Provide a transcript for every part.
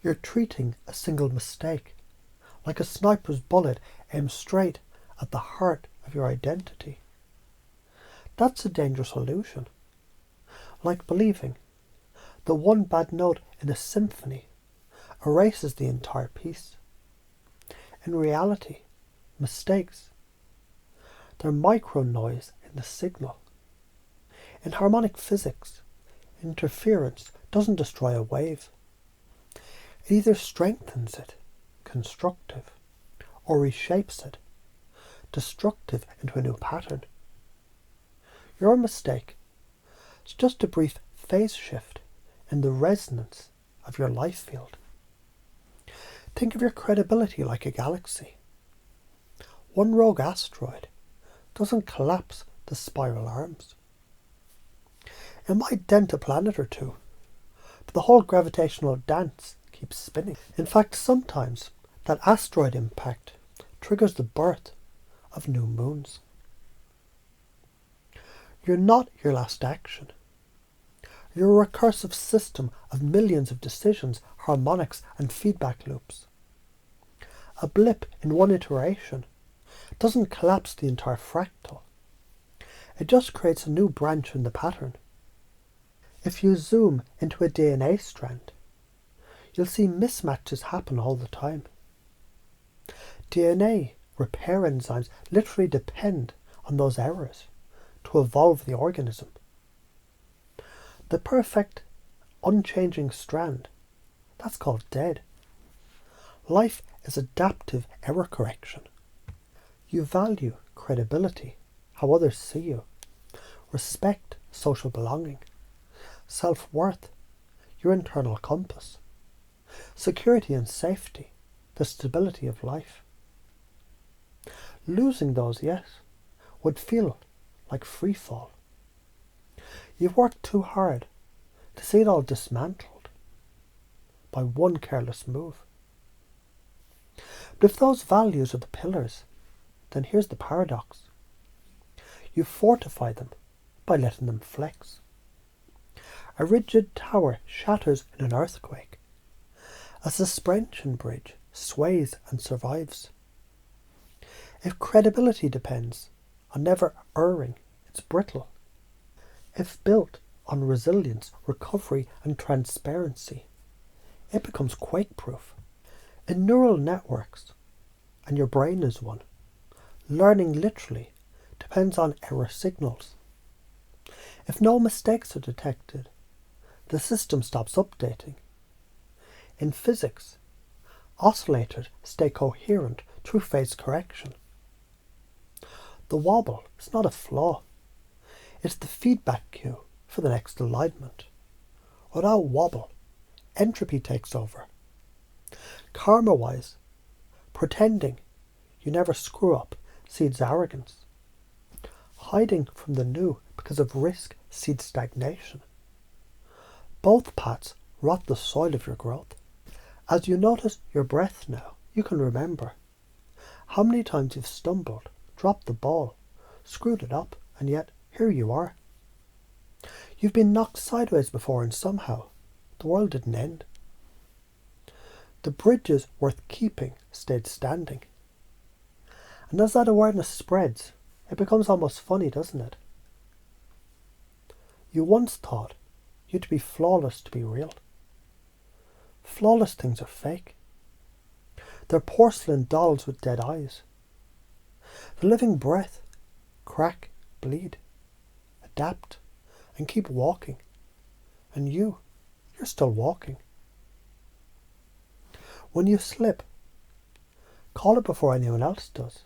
You're treating a single mistake like a sniper's bullet aimed straight at the heart of your identity. That's a dangerous illusion. Like believing that one bad note in a symphony erases the entire piece. In reality, mistakes, they're micro noise in the signal. In harmonic physics, interference doesn't destroy a wave. It either strengthens it, constructive, or reshapes it, destructive, into a new pattern. Your mistake is just a brief phase shift in the resonance of your life field. Think of your credibility like a galaxy. One rogue asteroid doesn't collapse the spiral arms. It might dent a planet or two, but the whole gravitational dance keeps spinning. In fact, sometimes that asteroid impact triggers the birth of new moons. You're not your last action. You're a recursive system of millions of decisions, harmonics, and feedback loops. A blip in one iteration doesn't collapse the entire fractal. It just creates a new branch in the pattern. If you zoom into a DNA strand, you'll see mismatches happen all the time. DNA repair enzymes literally depend on those errors to evolve the organism. The perfect, unchanging strand, that's called dead. Life is adaptive error correction. You value credibility, how others see you, respect, social belonging, self-worth, your internal compass, security and safety, the stability of life. Losing those, yes, would feel like free fall. You've worked too hard to see it all dismantled by one careless move. But if those values are the pillars, then here's the paradox. You fortify them by letting them flex. A rigid tower shatters in an earthquake. A suspension bridge sways and survives. If credibility depends on never erring, it's brittle. If built on resilience, recovery, and transparency, it becomes quake-proof. In neural networks, and your brain is one, learning literally depends on error signals. If no mistakes are detected, the system stops updating. In physics, oscillators stay coherent through phase correction. The wobble is not a flaw. It's the feedback cue for the next alignment. Without wobble, entropy takes over. Karma-wise, pretending you never screw up seeds arrogance. Hiding from the new because of risk seeds stagnation. Both paths rot the soil of your growth. As you notice your breath now, you can remember how many times you've stumbled, dropped the ball, screwed it up, and yet here you are. You've been knocked sideways before and somehow the world didn't end. The bridges worth keeping stayed standing. And as that awareness spreads, it becomes almost funny, doesn't it? You once thought you'd be flawless to be real. Flawless things are fake. They're porcelain dolls with dead eyes. The living breath, crack, bleed, adapt, and keep walking. And you're still walking. When you slip, call it before anyone else does.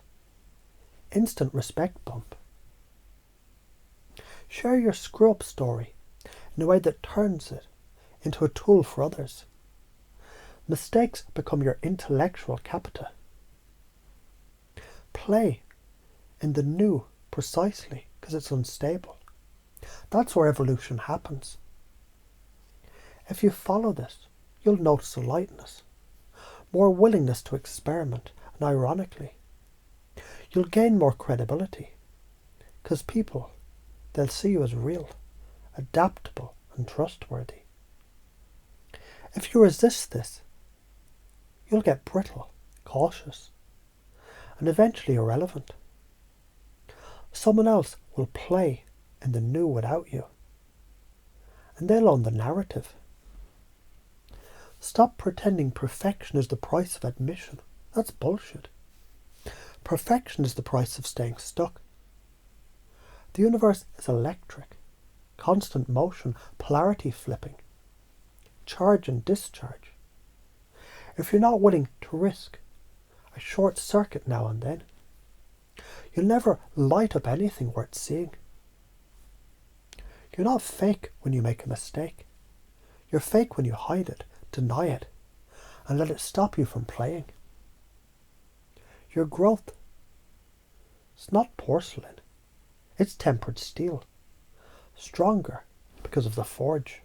Instant respect bump. Share your screw-up story in a way that turns it into a tool for others. Mistakes become your intellectual capita. Play in the new precisely because it's unstable. That's where evolution happens. If you follow this, you'll notice a lightness, more willingness to experiment, and ironically, you'll gain more credibility because people, they'll see you as real, adaptable, and trustworthy. If you resist this, You'll get brittle, cautious, and eventually irrelevant. Someone else will play in the new without you, and they'll own the narrative. Stop pretending perfection is the price of admission. That's bullshit. Perfection is the price of staying stuck. The universe is electric, constant motion, polarity flipping, charge and discharge. If you're not willing to risk a short circuit now and then, you'll never light up anything worth seeing. You're not fake when you make a mistake. You're fake when you hide it, deny it, and let it stop you from playing. Your growth is not porcelain. It's tempered steel, stronger because of the forge.